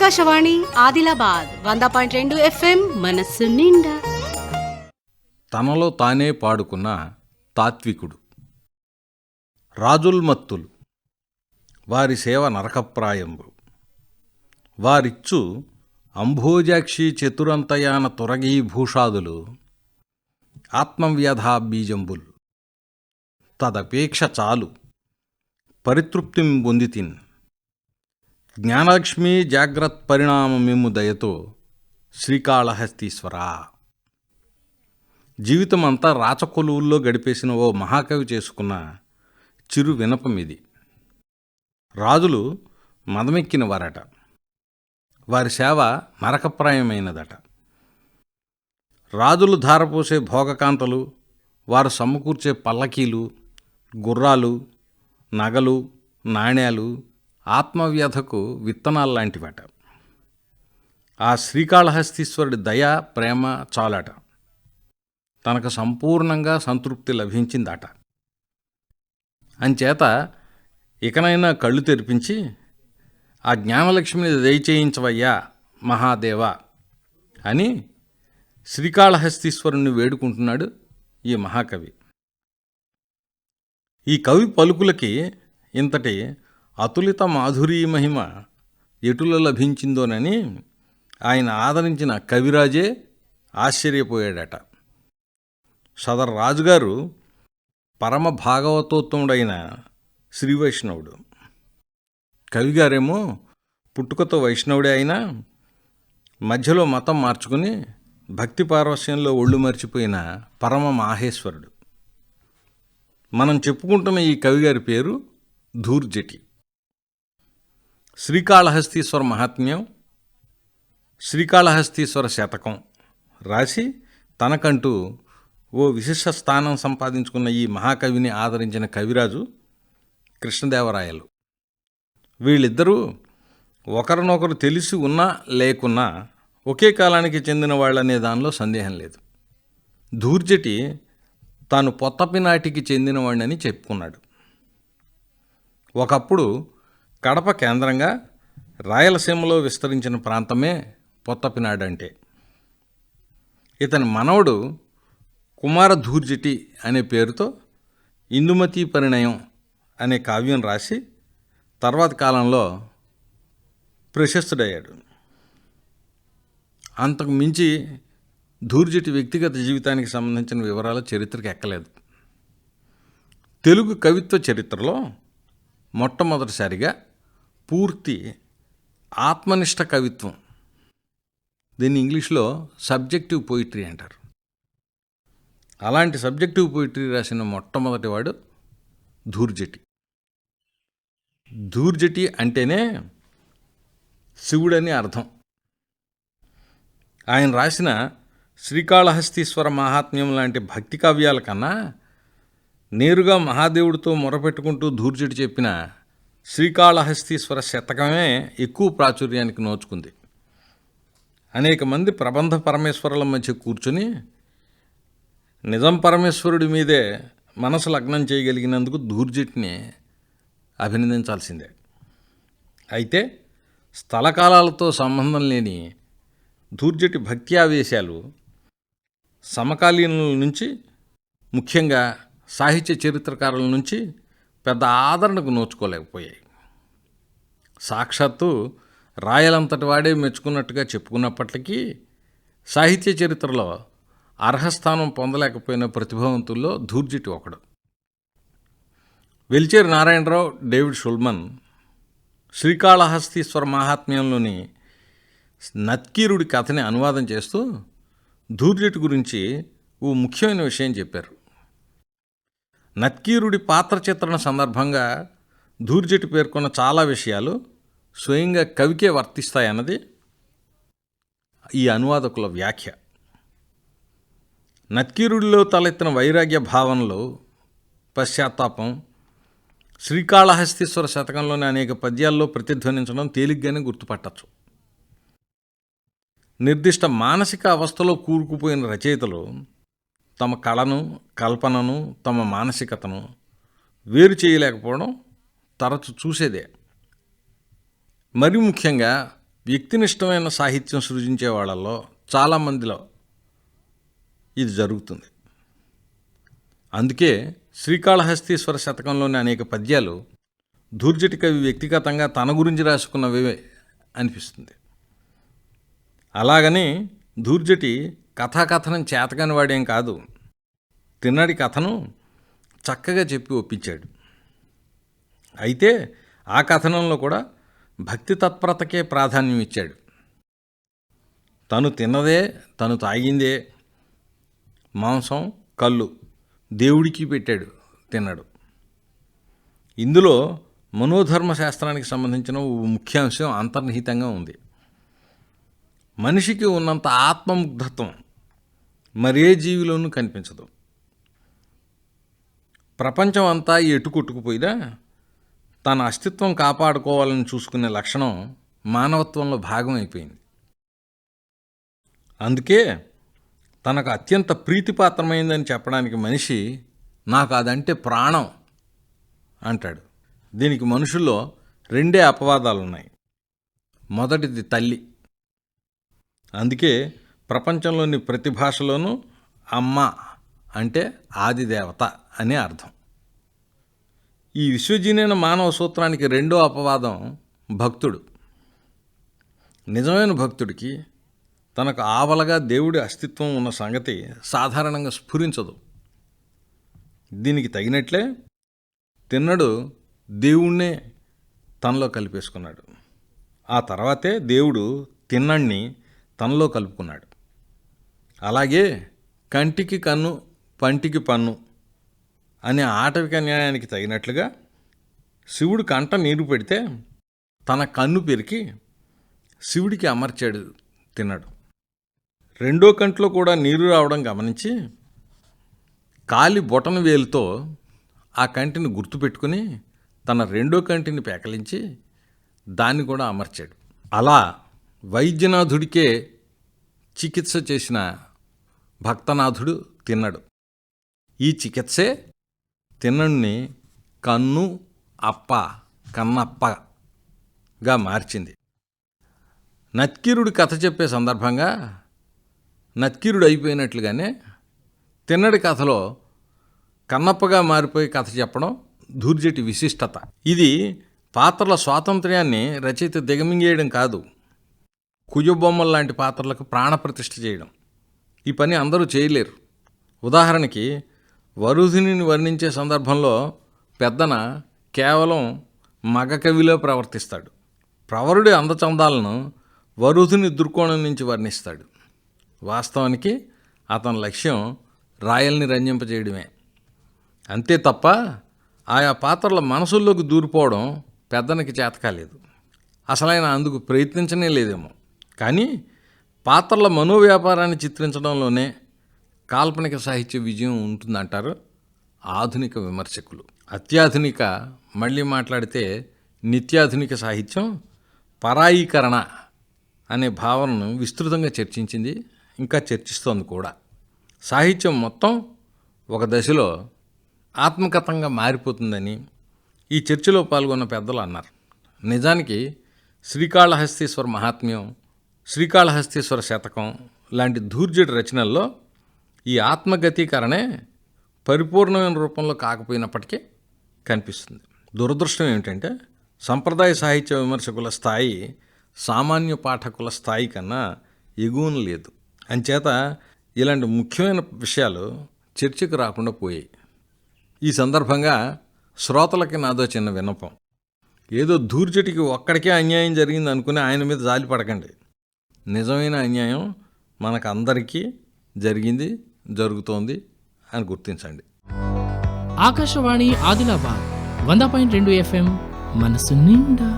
Akashvani Adilabad 100.2 FM మనస్సు నిండా. తనలో తానే పాడుకున్న తాత్వికుడు. రాజుల్మత్తులు వారి సేవ నరకప్రాయంబు. వారిచ్చు అంభోజాక్షి చతురంతయాన తురగీభూషాదులు ఆత్మవ్యధా బీజంబుల్. తదపేక్ష చాలు పరితృప్తిం పొందితిన్. జ్ఞానలక్ష్మీ జాగ్రత్ పరిణామమిమ్ము దయతో శ్రీకాళహస్తీశ్వర. జీవితమంతా రాచకొలువుల్లో గడిపేసిన ఓ మహాకవి చేసుకున్న చిరు వినపమిది. రాజులు మదమెక్కిన వారట. వారి సేవ నరకప్రాయమైనదట. రాజులు ధారపోసే భోగకాంతలు, వారు సమకూర్చే పల్లకీలు, గుర్రాలు, నగలు, నాణేలు ఆత్మవ్యధకు విత్తనాల్లాంటివట. ఆ శ్రీకాళహస్తీశ్వరుడి దయ, ప్రేమ చాలట. తనకు సంపూర్ణంగా సంతృప్తి లభించిందట. అంచేత ఇకనైనా కళ్ళు తెరిపించి ఆ జ్ఞానలక్ష్మిని దయచేయించవయ్యా మహాదేవ అని శ్రీకాళహస్తీశ్వరుణ్ణి వేడుకుంటున్నాడు ఈ మహాకవి. ఈ కవి పలుకులకి ఇంతటి అతులిత మాధురీ మహిమ ఎటుల లభించిందోనని ఆయన ఆదరించిన కవిరాజే ఆశ్చర్యపోయాడట. సదరు రాజుగారు పరమ భాగవతోత్తముడైన శ్రీవైష్ణవుడు. కవిగారేమో పుట్టుకతో వైష్ణవుడే అయినా మధ్యలో మతం మార్చుకుని భక్తి పారవస్యంలో ఒళ్ళు మర్చిపోయిన పరమ మాహేశ్వరుడు. మనం చెప్పుకుంటున్న ఈ కవిగారి పేరు ధూర్జటి. శ్రీకాళహస్తీశ్వర మహాత్మ్యం, శ్రీకాళహస్తీశ్వర శతకం రాసి తనకంటూ ఓ విశిష్ట స్థానం సంపాదించుకున్న ఈ మహాకవిని ఆదరించిన కవిరాజు కృష్ణదేవరాయలు. వీళ్ళిద్దరూ ఒకరినొకరు తెలిసి ఉన్నా లేకున్నా ఒకే కాలానికి చెందిన వాళ్ళనే దానిలో సందేహం లేదు. ధూర్జటి తాను పొత్తపినాటికి చెందినవాడిని చెప్పుకున్నాడు. ఒకప్పుడు కడప కేంద్రంగా రాయలసీమలో విస్తరించిన ప్రాంతమే పొత్తపినాడంటే. ఇతని మనవడు కుమారధూర్జటి అనే పేరుతో ఇందుమతీ పరిణయం అనే కావ్యం రాసి తర్వాతి కాలంలో ప్రశస్తుడయ్యాడు. అంతకు మించి ధూర్జటి వ్యక్తిగత జీవితానికి సంబంధించిన వివరాలు చరిత్రకు ఎక్కలేదు. తెలుగు కవిత్వ చరిత్రలో మొట్టమొదటిసారిగా పూర్తి ఆత్మనిష్ట కవిత్వం, దీన్ని ఇంగ్లీష్లో సబ్జెక్టివ్ పోయిటరీ అంటారు. అలాంటి సబ్జెక్టివ్ పోయిటరీ రాసిన మొట్టమొదటివాడు ధూర్జటి. ధూర్జటి అంటేనే శివుడని అర్థం. ఆయన రాసిన శ్రీకాళహస్తీశ్వర మహాత్మ్యం లాంటి భక్తి కావ్యాల కన్నా నేరుగా మహాదేవుడితో మొరపెట్టుకుంటూ ధూర్జటి చెప్పిన శ్రీకాళహస్తీశ్వర శతకమే ఎక్కువ ప్రాచుర్యానికి నోచుకుంది. అనేక మంది ప్రబంధ పరమేశ్వరుల మధ్య కూర్చుని నిజం పరమేశ్వరుడి మీదే మనసు లగ్నం చేయగలిగినందుకు ధూర్జటిని అభినందించాల్సిందే. అయితే స్థలకాలాలతో సంబంధం లేని ధూర్జటి భక్తి ఆవేశాలు సమకాలీనుల నుంచి, ముఖ్యంగా సాహిత్య చరిత్రకారుల నుంచి పెద్ద ఆదరణకు నోచుకోలేకపోయాయి. సాక్షాత్తు రాయలంతటి వాడే మెచ్చుకున్నట్టుగా చెప్పుకున్నప్పటికీ సాహిత్య చరిత్రలో అర్హస్థానం పొందలేకపోయిన ప్రతిభావంతుల్లో ధూర్జటి ఒకడు. వెల్చేరి నారాయణరావు, డేవిడ్ షుల్మన్ శ్రీకాళహస్తీశ్వర మహాత్మ్యంలోని నత్కీరుడి కథని అనువాదం చేస్తూ ధూర్జటి గురించి ఓ ముఖ్యమైన విషయం చెప్పారు. నత్కీరుడి పాత్ర చిత్రణ సందర్భంగా ధూర్జటి పేర్కొన్న చాలా విషయాలు స్వయంగా కవికే వర్తిస్తాయన్నది ఈ అనువాదకుల వ్యాఖ్య. నత్కీరుడిలో తలెత్తిన వైరాగ్య భావనలు, పశ్చాత్తాపం శ్రీకాళహస్తీశ్వర శతకంలోని అనేక పద్యాల్లో ప్రతిధ్వనించడం తేలిగ్గానే గుర్తుపట్టచ్చు. నిర్దిష్ట మానసిక అవస్థలో కూరుకుపోయిన రచయితలు తమ కళను, కల్పనను, తమ మానసికతను వేరు చేయలేకపోవడం తరచు చూసేదే. మరి ముఖ్యంగా వ్యక్తినిష్టమైన సాహిత్యం సృజించే వాళ్ళల్లో చాలామందిలో ఇది జరుగుతుంది. అందుకే శ్రీకాళహస్తీశ్వర శతకంలోని అనేక పద్యాలు ధూర్జటి కవి వ్యక్తిగతంగా తన గురించి రాసుకున్నవే అనిపిస్తుంది. అలాగని ధూర్జటి కథాకథనం చేతకాని వాడేం కాదు. తిన్నడి కథను చక్కగా చెప్పి ఒప్పించాడు. అయితే ఆ కథనంలో కూడా భక్తి తత్పరతకే ప్రాధాన్యం ఇచ్చాడు. తను తిన్నదే, తను తాగిందే మాంసం, కళ్ళు దేవుడికి పెట్టాడు తిన్నాడు. ఇందులో మనోధర్మ శాస్త్రానికి సంబంధించిన ముఖ్యాంశం అంతర్నిహితంగా ఉంది. మనిషికి ఉన్నంత ఆత్మముగ్ధత్వం మరే జీవిలోనూ కనిపించదు. ప్రపంచం అంతా ఎటు కొట్టుకుపోయినా తన అస్తిత్వం కాపాడుకోవాలని చూసుకునే లక్షణం మానవత్వంలో భాగం అయిపోయింది. అందుకే తనకు అత్యంత ప్రీతిపాత్రమైందని చెప్పడానికి మనిషి నాకు అదంటే ప్రాణం అంటాడు. దీనికి మనుషుల్లో రెండే అపవాదాలు ఉన్నాయి. మొదటిది తల్లి. అందుకే ప్రపంచంలోని ప్రతి భాషలోనూ అమ్మ అంటే ఆదిదేవత అనే అర్థం. ఈ విశ్వజనీన మానవ సూత్రానికి రెండో అపవాదం భక్తుడు. నిజమైన భక్తుడికి తనకు ఆవలగా దేవుడి అస్తిత్వం ఉన్న సంగతి సాధారణంగా స్ఫురించదు. దీనికి తగినట్లే తిన్నడు దేవుణ్ణే తనలో కలిపేసుకున్నాడు. ఆ తర్వాతే దేవుడు తిన్నడిని తనలో కలుపుకున్నాడు. అలాగే కంటికి కన్ను, పంటికి పన్ను అనే ఆటవిక న్యాయానికి తగినట్లుగా శివుడు కంట నీరు పెడితే తన కన్ను పెరికి శివుడికి అమర్చాడు తిన్నడు. రెండో కంట్లో కూడా నీరు రావడం గమనించి కాలి బొటన వేలుతో ఆ కంటిని గుర్తుపెట్టుకుని తన రెండో కంటిని పేకలించి దాన్ని కూడా అమర్చాడు. అలా వైద్యనాథుడికే చికిత్స చేసిన భక్తనాథుడు తిన్నడు. ఈ చికిత్సే తిన్నడిని కన్ను అప్ప, కన్నప్పగా మార్చింది. నత్కీరుడి కథ చెప్పే సందర్భంగా నత్కీరుడు అయిపోయినట్లుగానే తిన్నడి కథలో కన్నప్పగా మారిపోయి కథ చెప్పడం ధూర్జటి విశిష్టత. ఇది పాత్రల స్వాతంత్ర్యాన్ని రచయిత దిగమింగేయడం కాదు, కుజబొమ్మల లాంటి పాత్రలకు ప్రాణప్రతిష్ఠ చేయడం. ఈ పని అందరూ చేయలేరు. ఉదాహరణకి వరుధిని వర్ణించే సందర్భంలో పెద్దన కేవలం మగ కవిలో ప్రవర్తిస్తాడు. ప్రవరుడి అందచందాలను వరుధిని దృక్కోణం నుంచి వర్ణిస్తాడు. వాస్తవానికి అతని లక్ష్యం రాయల్ని రంజింపజేయడమే. అంతే తప్ప ఆయా పాత్రల మనసుల్లోకి దూరిపోవడం పెద్దనకి చేత కాలేదు. అసలైన అందుకు ప్రయత్నించనే లేదేమో. కానీ పాత్రల మనోవ్యాపారాన్ని చిత్రించడంలోనే కాల్పనిక సాహిత్య విజయం ఉంటుందంటారు ఆధునిక విమర్శకులు. అత్యాధునిక, మళ్ళీ మాట్లాడితే నిత్యాధునిక సాహిత్యం పరాయీకరణ అనే భావనను విస్తృతంగా చర్చించింది, ఇంకా చర్చిస్తోంది కూడా. సాహిత్యం మొత్తం ఒక దశలో ఆత్మగతంగా మారిపోతుందని ఈ చర్చలో పాల్గొన్న పెద్దలు అన్నారు. నిజానికి శ్రీకాళహస్తీశ్వర మహాత్మ్యం, శ్రీకాళహస్తీశ్వర శతకం లాంటి ధూర్జటి రచనల్లో ఈ ఆత్మగతీకరణే పరిపూర్ణమైన రూపంలో కాకపోయినప్పటికీ కనిపిస్తుంది. దురదృష్టం ఏమిటంటే సంప్రదాయ సాహిత్య విమర్శకుల స్థాయి సామాన్య పాఠకుల స్థాయి కన్నా ఎగువన లేదు. అంచేత ఇలాంటి ముఖ్యమైన విషయాలు చర్చకు రాకుండా పోయాయి. ఈ సందర్భంగా శ్రోతలకి నాదో చిన్న విన్నపం. ఏదో ధూర్జటికి ఒక్కడికే అన్యాయం జరిగింది అనుకుని ఆయన మీద జాలి పడకండి. నిజమైన అన్యాయం మనకందరికీ జరిగింది, జరుగుతోంది అని గుర్తించండి. ఆకాశవాణి ఆదిలాబాద్ 100.2 FM మనసు నిండా.